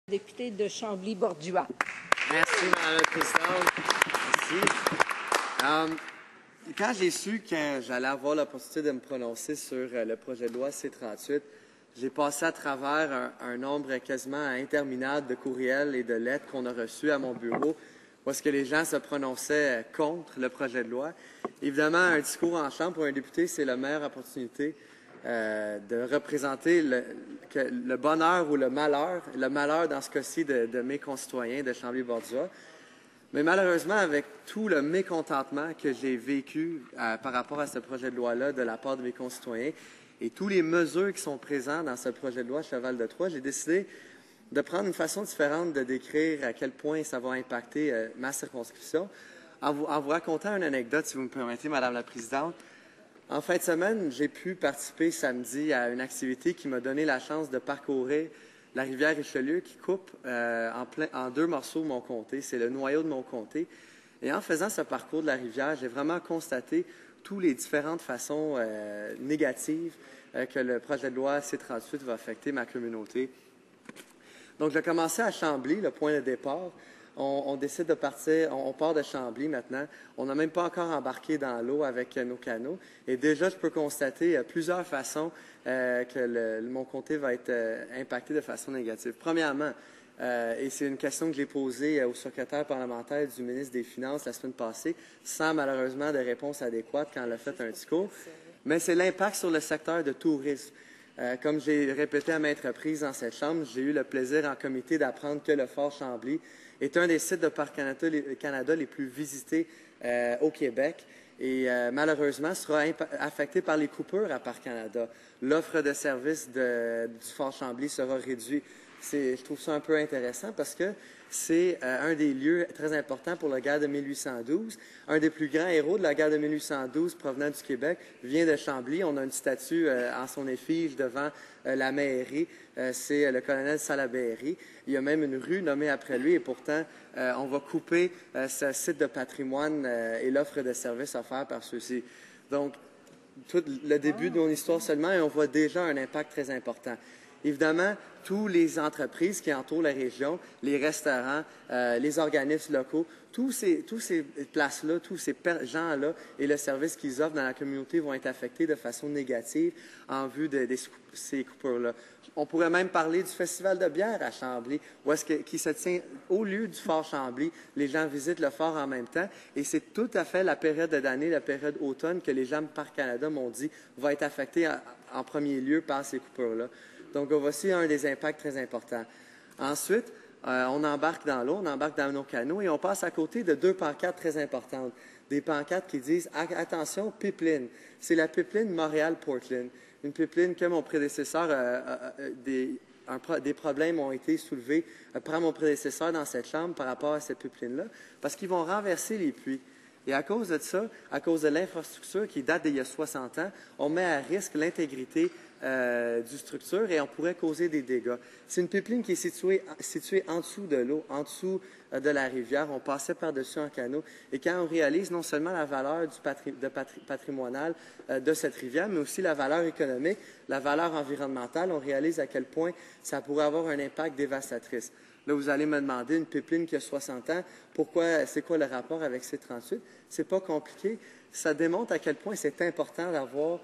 Député de Chambly-Bordua. Merci, Mme la Présidente. Merci. Quand j'ai su que j'allais avoir l'opportunité de me prononcer sur le projet de loi C-38, j'ai passé à travers un nombre quasiment interminable de courriels et de lettres qu'on a reçus à mon bureau, où est-ce que les gens se prononçaient contre le projet de loi. Évidemment, un discours en chambre pour un député, c'est la meilleure opportunité de représenter le bonheur ou le malheur dans ce cas-ci de mes concitoyens de Chambly-Bordua. Mais malheureusement, avec tout le mécontentement que j'ai vécu par rapport à ce projet de loi-là de la part de mes concitoyens et toutes les mesures qui sont présentes dans ce projet de loi Cheval-de-Troyes, j'ai décidé de prendre une façon différente de décrire à quel point ça va impacter ma circonscription en vous racontant une anecdote, si vous me permettez, Madame la Présidente. En fin de semaine, j'ai pu participer samedi à une activité qui m'a donné la chance de parcourir la rivière Richelieu qui coupe en deux morceaux mon comté. C'est le noyau de mon comté. Et en faisant ce parcours de la rivière, j'ai vraiment constaté toutes les différentes façons négatives que le projet de loi C-38 va affecter ma communauté. Donc, j'ai commencé à Chambly, le point de départ. On décide de partir, on part de Chambly maintenant. On n'a même pas encore embarqué dans l'eau avec nos canots. Et déjà, je peux constater plusieurs façons que mon comté va être impacté de façon négative. Premièrement, et c'est une question que j'ai posée au secrétaire parlementaire du ministre des Finances la semaine passée, sans malheureusement de réponse adéquate quand elle a fait un discours, mais c'est l'impact sur le secteur de tourisme. Comme j'ai répété à maintes reprises dans cette Chambre, j'ai eu le plaisir en comité d'apprendre que le Fort Chambly est un des sites de Parc Canada les plus visités au Québec et malheureusement sera affecté par les coupures à Parc Canada. L'offre de services du Fort Chambly sera réduite. Je trouve ça un peu intéressant parce que c'est un des lieux très importants pour la guerre de 1812. Un des plus grands héros de la guerre de 1812 provenant du Québec vient de Chambly. On a une statue en son effigie devant la mairie. C'est le colonel Salaberry. Il y a même une rue nommée après lui et pourtant, on va couper ce site de patrimoine et l'offre de services offerts par ceux-ci. Donc, tout le début de mon histoire seulement et on voit déjà un impact très important. Évidemment, toutes les entreprises qui entourent la région, les restaurants, les organismes locaux, tous ces places-là, tous ces gens-là et le service qu'ils offrent dans la communauté vont être affectés de façon négative en vue de ces coupures-là. On pourrait même parler du festival de bière à Chambly, qui se tient au lieu du Fort Chambly. Les gens visitent le fort en même temps et c'est tout à fait la période d'année, la période automne, que les gens de Parc Canada m'ont dit va être affectée en premier lieu par ces coupures-là. Donc, voici un des impacts très importants. Ensuite, on embarque dans l'eau, on embarque dans nos canots et on passe à côté de deux pancartes très importantes. Des pancartes qui disent « Attention, pipeline ». C'est la pipeline Montréal-Portland. Une pipeline que mon prédécesseur, des problèmes ont été soulevés par mon prédécesseur dans cette Chambre par rapport à cette pipeline-là, parce qu'ils vont renverser les puits. Et à cause de ça, à cause de l'infrastructure qui date d'il y a 60 ans, on met à risque l'intégrité du structure et on pourrait causer des dégâts. C'est une pipeline qui est située en dessous de l'eau, en dessous de la rivière. On passait par-dessus en canot. Et quand on réalise non seulement la valeur patrimoniale de cette rivière, mais aussi la valeur économique, la valeur environnementale, on réalise à quel point ça pourrait avoir un impact dévastatrice. Là, vous allez me demander, une pipeline qui a 60 ans, c'est quoi le rapport avec C-38? C'est pas compliqué. Ça démontre à quel point c'est important d'avoir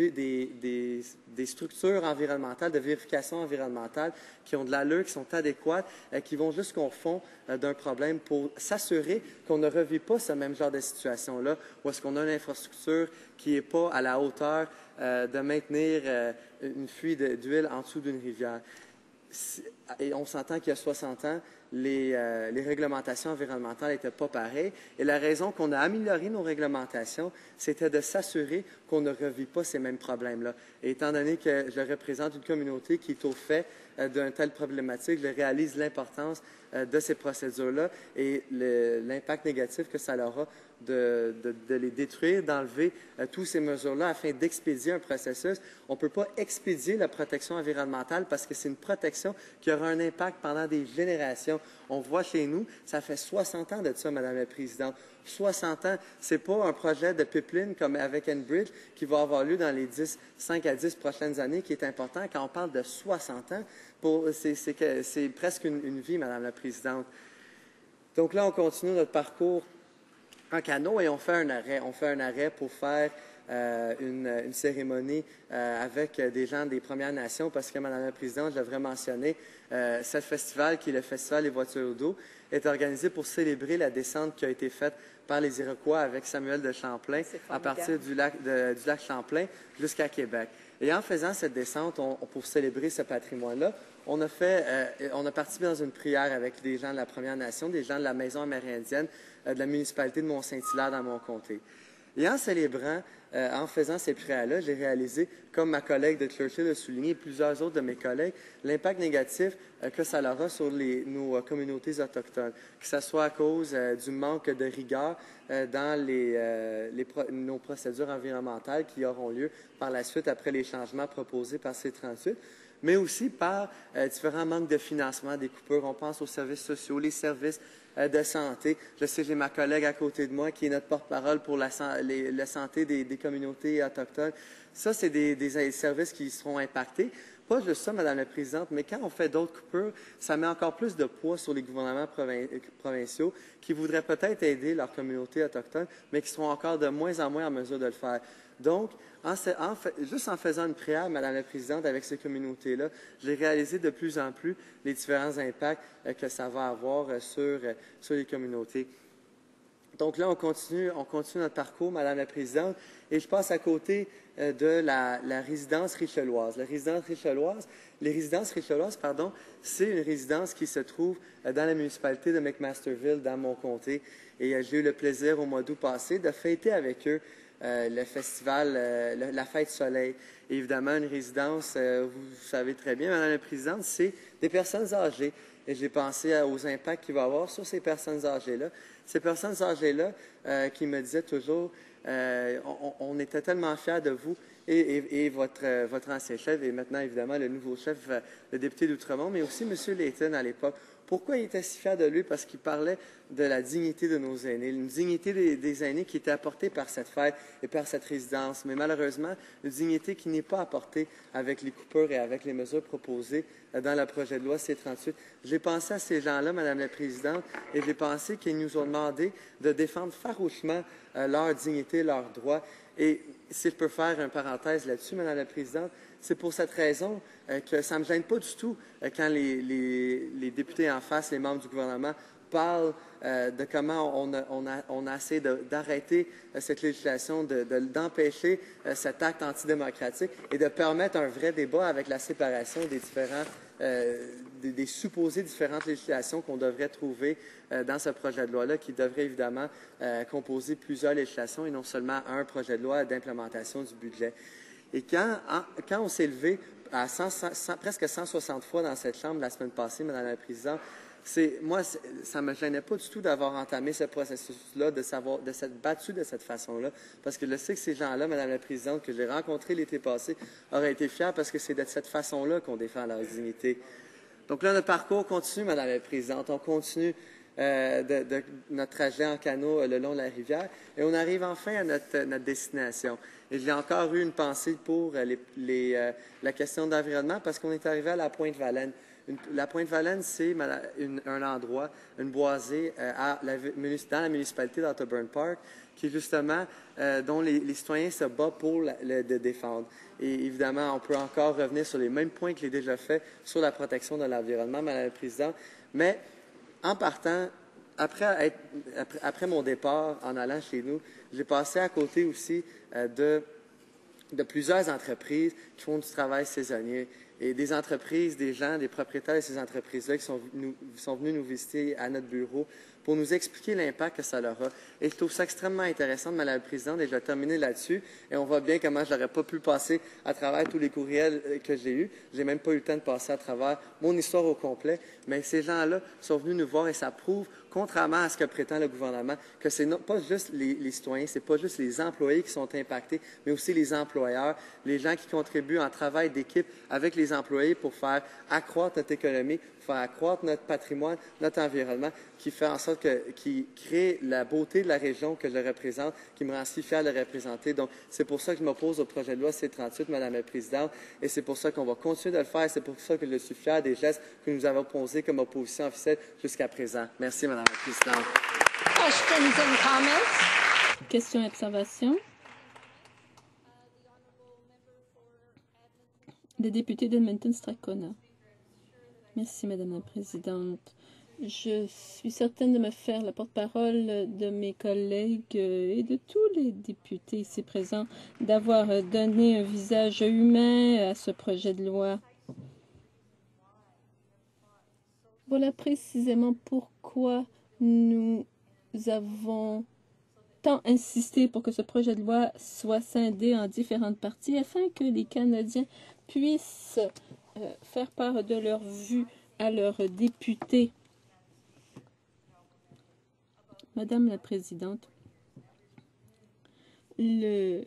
des structures environnementales, de vérification environnementale qui ont de l'allure, qui sont adéquates, qui vont jusqu'au fond d'un problème pour s'assurer qu'on ne revit pas ce même genre de situation-là, où est-ce qu'on a une infrastructure qui n'est pas à la hauteur de maintenir une fuite d'huile en dessous d'une rivière. Et on s'entend qu'il y a 60 ans, les réglementations environnementales n'étaient pas pareilles. Et la raison qu'on a amélioré nos réglementations, c'était de s'assurer qu'on ne revit pas ces mêmes problèmes-là. Et étant donné que je représente une communauté qui est au fait d'une telle problématique, je réalise l'importance de ces procédures-là et l'impact négatif que ça aura de les détruire, d'enlever toutes ces mesures-là afin d'expédier un processus. On ne peut pas expédier la protection environnementale parce que c'est une protection qui aura un impact pendant des générations. On voit chez nous, ça fait 60 ans de ça, Madame la Présidente. 60 ans, ce n'est pas un projet de pipeline comme avec Enbridge qui va avoir lieu dans les 5 à 10 prochaines années qui est important. Quand on parle de 60 ans, c'est presque une vie, Madame la Présidente. Donc là, on continue notre parcours en canot et on fait un arrêt. On fait un arrêt pour faire une cérémonie avec des gens des Premières Nations parce que, Madame la Présidente, je devrais mentionner, ce festival, qui est le Festival des voitures d'eau, est organisé pour célébrer la descente qui a été faite par les Iroquois avec Samuel de Champlain à partir du lac Champlain jusqu'à Québec. Et en faisant cette descente, pour célébrer ce patrimoine-là, on a participé dans une prière avec des gens de la Première Nation, des gens de la Maison amérindienne, de la municipalité de Mont-Saint-Hilaire dans mon comté. Et en célébrant, en faisant ces prières-là, j'ai réalisé, comme ma collègue de Churchill a souligné, et plusieurs autres de mes collègues, l'impact négatif que ça aura sur nos communautés autochtones, que ce soit à cause du manque de rigueur dans nos procédures environnementales qui auront lieu par la suite après les changements proposés par C38, mais aussi par différents manques de financement, des coupures. On pense aux services sociaux, les services de santé. Je sais, j'ai ma collègue à côté de moi qui est notre porte-parole pour la santé des communautés autochtones. Ça, c'est des services qui seront impactés. Pas juste ça, Madame la Présidente, mais quand on fait d'autres coupures, ça met encore plus de poids sur les gouvernements provinciaux qui voudraient peut-être aider leurs communautés autochtones, mais qui seront encore de moins en moins en mesure de le faire. Donc, juste en faisant une prière, Madame la Présidente, avec ces communautés-là, j'ai réalisé de plus en plus les différents impacts que ça va avoir sur les communautés. Donc là, on continue notre parcours, Madame la Présidente, et je passe à côté de la résidence richelloise. Les résidences richelloises, c'est une résidence qui se trouve dans la municipalité de McMasterville, dans mon comté. Et j'ai eu le plaisir au mois d'août passé de fêter avec eux le festival, la Fête Soleil. Et évidemment, une résidence, vous savez très bien, Madame la Présidente, c'est des personnes âgées. Et j'ai pensé aux impacts qu'il va y avoir sur ces personnes âgées-là. Ces personnes âgées-là qui me disaient toujours, on était tellement fiers de vous et votre ancien chef, et maintenant, évidemment, le nouveau chef, le député d'Outremont, mais aussi M. Layton à l'époque. Pourquoi il était si fier de lui? Parce qu'il parlait de la dignité de nos aînés, une dignité des aînés qui était apportée par cette fête et par cette résidence, mais malheureusement, une dignité qui n'est pas apportée avec les coupures et avec les mesures proposées dans le projet de loi C-38. J'ai pensé à ces gens-là, Madame la Présidente, et j'ai pensé qu'ils nous ont demandé de défendre farouchement leur dignité, leurs droits. Et si je peux faire une parenthèse là-dessus, Madame la Présidente, c'est pour cette raison que ça ne me gêne pas du tout quand les députés en face, les membres du gouvernement, parlent de comment on a essayé d'arrêter cette législation, d'empêcher cet acte antidémocratique et de permettre un vrai débat avec la séparation des différents des supposées différentes législations qu'on devrait trouver dans ce projet de loi-là, qui devrait évidemment composer plusieurs législations et non seulement un projet de loi d'implémentation du budget. Et quand on s'est levé à presque 160 fois dans cette Chambre la semaine passée, Madame la Présidente, ça ne me gênait pas du tout d'avoir entamé ce processus-là, de s'être battu de cette façon-là, parce que je sais que ces gens-là, Madame la Présidente, que j'ai rencontrés l'été passé, auraient été fiers parce que c'est de cette façon-là qu'on défend leur dignité. Donc là, notre parcours continue, Madame la Présidente. On continue de notre trajet en canot le long de la rivière et on arrive enfin à notre destination. Et j'ai encore eu une pensée pour la question d'environnement parce qu'on est arrivé à la Pointe-Valène. La Pointe-Valène, c'est un endroit, une boisée dans la municipalité d'Otterburn Park, qui est justement dont les citoyens se battent pour de défendre. Et évidemment, on peut encore revenir sur les mêmes points que j'ai déjà fait sur la protection de l'environnement, Madame la Présidente. Mais en partant, après mon départ, en allant chez nous, j'ai passé à côté aussi de plusieurs entreprises qui font du travail saisonnier. Et des entreprises, des gens, des propriétaires de ces entreprises-là qui sont venus nous visiter à notre bureau pour nous expliquer l'impact que ça leur a. Et je trouve ça extrêmement intéressant, Madame la Présidente, et je vais terminer là-dessus. Et on voit bien comment je n'aurais pas pu passer à travers tous les courriels que j'ai eus. J'ai même pas eu le temps de passer à travers mon histoire au complet. Mais ces gens-là sont venus nous voir et ça prouve, contrairement à ce que prétend le gouvernement, que c'est pas juste les citoyens, c'est pas juste les employés qui sont impactés, mais aussi les employeurs, les gens qui contribuent en travail d'équipe avec les employés pour faire accroître notre économie, faire accroître notre patrimoine, notre environnement, qui fait en sorte qui crée la beauté de la région que je représente, qui me rend si fier de le représenter. Donc, c'est pour ça que je m'oppose au projet de loi C-38, Madame la Présidente, et c'est pour ça qu'on va continuer de le faire. C'est pour ça que je suis fier des gestes que nous avons posés comme opposition officielle jusqu'à présent. Merci, Madame la Présidente. Questions and comments? Questions et observations? Le député d'Edmonton-Strathcona. Merci, Madame la Présidente. Je suis certaine de me faire la porte-parole de mes collègues et de tous les députés ici présents d'avoir donné un visage humain à ce projet de loi. Voilà précisément pourquoi nous avons tant insisté pour que ce projet de loi soit scindé en différentes parties afin que les Canadiens puissent faire part de leur vue à leurs députés. Madame la Présidente, le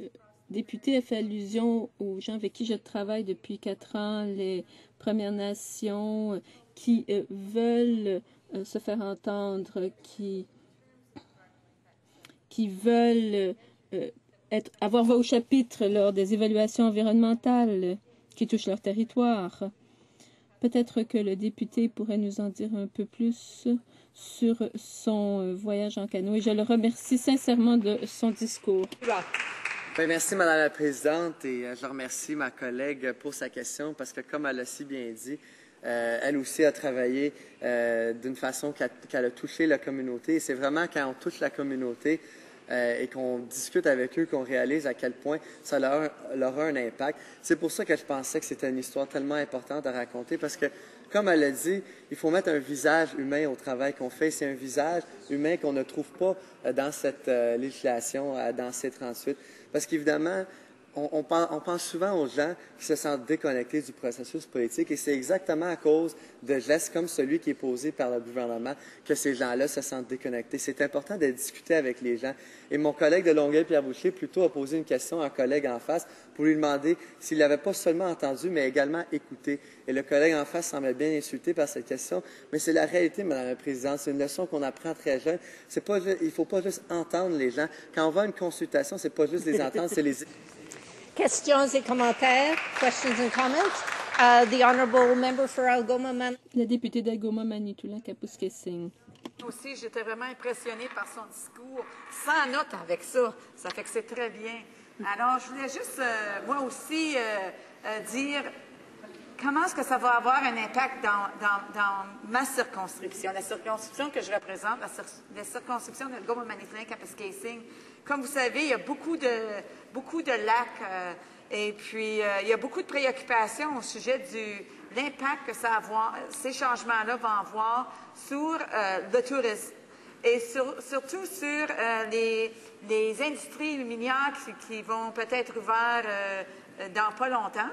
député a fait allusion aux gens avec qui je travaille depuis 4 ans, les Premières Nations qui veulent se faire entendre, qui veulent avoir voix au chapitre lors des évaluations environnementales qui touchent leur territoire. Peut-être que le député pourrait nous en dire un peu plus sur son voyage en canot. Et je le remercie sincèrement de son discours. Bien, merci, Madame la Présidente, et je remercie ma collègue pour sa question parce que, comme elle a si bien dit, elle aussi a travaillé d'une façon qu'elle a touché la communauté. Et c'est vraiment quand on touche la communauté et qu'on discute avec eux qu'on réalise à quel point ça leur a un impact. C'est pour ça que je pensais que c'était une histoire tellement importante à raconter parce que, comme elle l'a dit, il faut mettre un visage humain au travail qu'on fait. C'est un visage humain qu'on ne trouve pas dans cette législation, dans C-38. Parce qu'évidemment, on pense souvent aux gens qui se sentent déconnectés du processus politique et c'est exactement à cause de gestes comme celui qui est posé par le gouvernement que ces gens-là se sentent déconnectés. C'est important de discuter avec les gens. Et mon collègue de Longueuil, Pierre Boucher, plutôt a posé une question à un collègue en face pour lui demander s'il n'avait pas seulement entendu, mais également écouté. Et le collègue en face semblait bien insulté par cette question, mais c'est la réalité, Madame la Présidente. C'est une leçon qu'on apprend très jeune. Il ne faut pas juste entendre les gens. Quand on va à une consultation, c'est pas juste les entendre, c'est les... Questions et commentaires? Questions and comments? The Honourable Member for Algoma Manitoulin. Le député d'Algoma Manitoulin, Kapuskasing. Aussi, j'étais vraiment impressionnée par son discours, sans note avec ça. Ça fait que c'est très bien. Alors, je voulais juste, moi aussi, dire comment est-ce que ça va avoir un impact dans ma circonscription, la circonscription que je représente, la circonscription d'Algoma Manitoulin, Kapuskasing. Comme vous savez, il y a beaucoup de lacs et puis il y a beaucoup de préoccupations au sujet de l'impact que ces changements-là vont avoir sur le tourisme et surtout sur les industries minières qui vont peut-être ouvertes dans pas longtemps.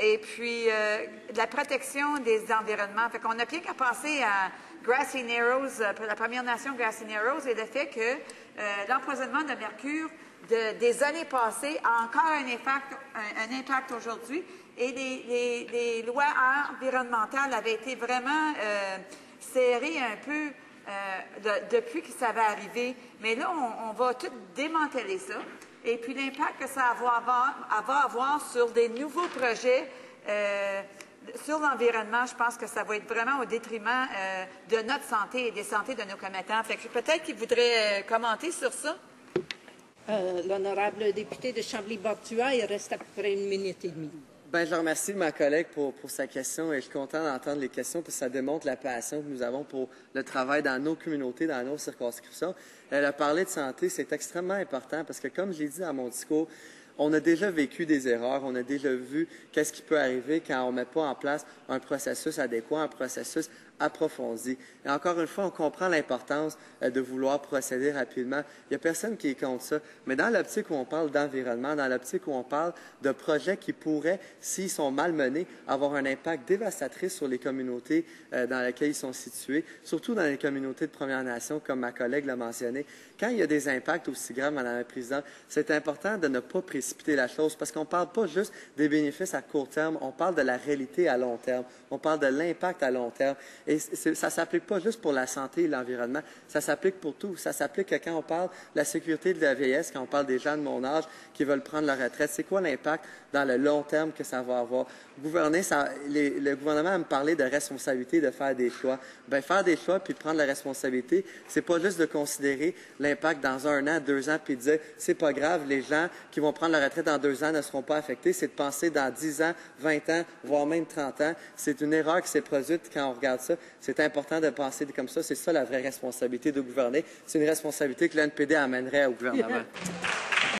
Et puis la protection des environnements. Fait qu'on n'a plus qu'à penser à Grassy Narrows, la Première Nation Grassy Narrows, et le fait que l'empoisonnement de mercure des années passées a encore un impact aujourd'hui. Et les lois environnementales avaient été vraiment serrées un peu depuis que ça va arriver. Mais là, on va tout démanteler ça. Et puis l'impact que ça va avoir sur des nouveaux projets sur l'environnement, je pense que ça va être vraiment au détriment de notre santé et des santé de nos commettants. Fait que peut-être qu'ils voudraient commenter sur ça. L'honorable député de Chambly-Bordua, il reste à peu près 1 minute et demie. Bien, je remercie ma collègue pour sa question et je suis content d'entendre les questions parce que ça démontre la passion que nous avons pour le travail dans nos communautés, dans nos circonscriptions. Elle a parlé de santé, c'est extrêmement important parce que, comme je l'ai dit dans mon discours, On a déjà vécu des erreurs, on a déjà vu qu'est-ce qui peut arriver quand on ne met pas en place un processus adéquat, un processus approfondi. Et encore une fois, on comprend l'importance de vouloir procéder rapidement. Il n'y a personne qui est contre ça. Mais dans l'optique où on parle d'environnement, dans l'optique où on parle de projets qui pourraient, s'ils sont mal menés, avoir un impact dévastateur sur les communautés dans lesquelles ils sont situés, surtout dans les communautés de Premières Nations, comme ma collègue l'a mentionné. Quand il y a des impacts aussi graves, Madame la Présidente, c'est important de ne pas précipiter la chose parce qu'on ne parle pas juste des bénéfices à court terme, on parle de la réalité à long terme, on parle de l'impact à long terme. Et ça ne s'applique pas juste pour la santé et l'environnement, ça s'applique pour tout. Ça s'applique quand on parle de la sécurité de la vieillesse, quand on parle des gens de mon âge qui veulent prendre leur retraite. C'est quoi l'impact dans le long terme que ça va avoir? Gouverner, le gouvernement me parlait de responsabilité, de faire des choix. Bien, faire des choix puis prendre la responsabilité, c'est pas juste de considérer l'impact dans 1 an, 2 ans, puis de dire c'est pas grave, les gens qui vont prendre la retraite dans 2 ans ne seront pas affectés. C'est de penser dans 10 ans, 20 ans, voire même 30 ans. C'est une erreur qui s'est produite quand on regarde ça. C'est important de penser comme ça. C'est ça la vraie responsabilité de gouverner. C'est une responsabilité que l'NPD amènerait au gouvernement.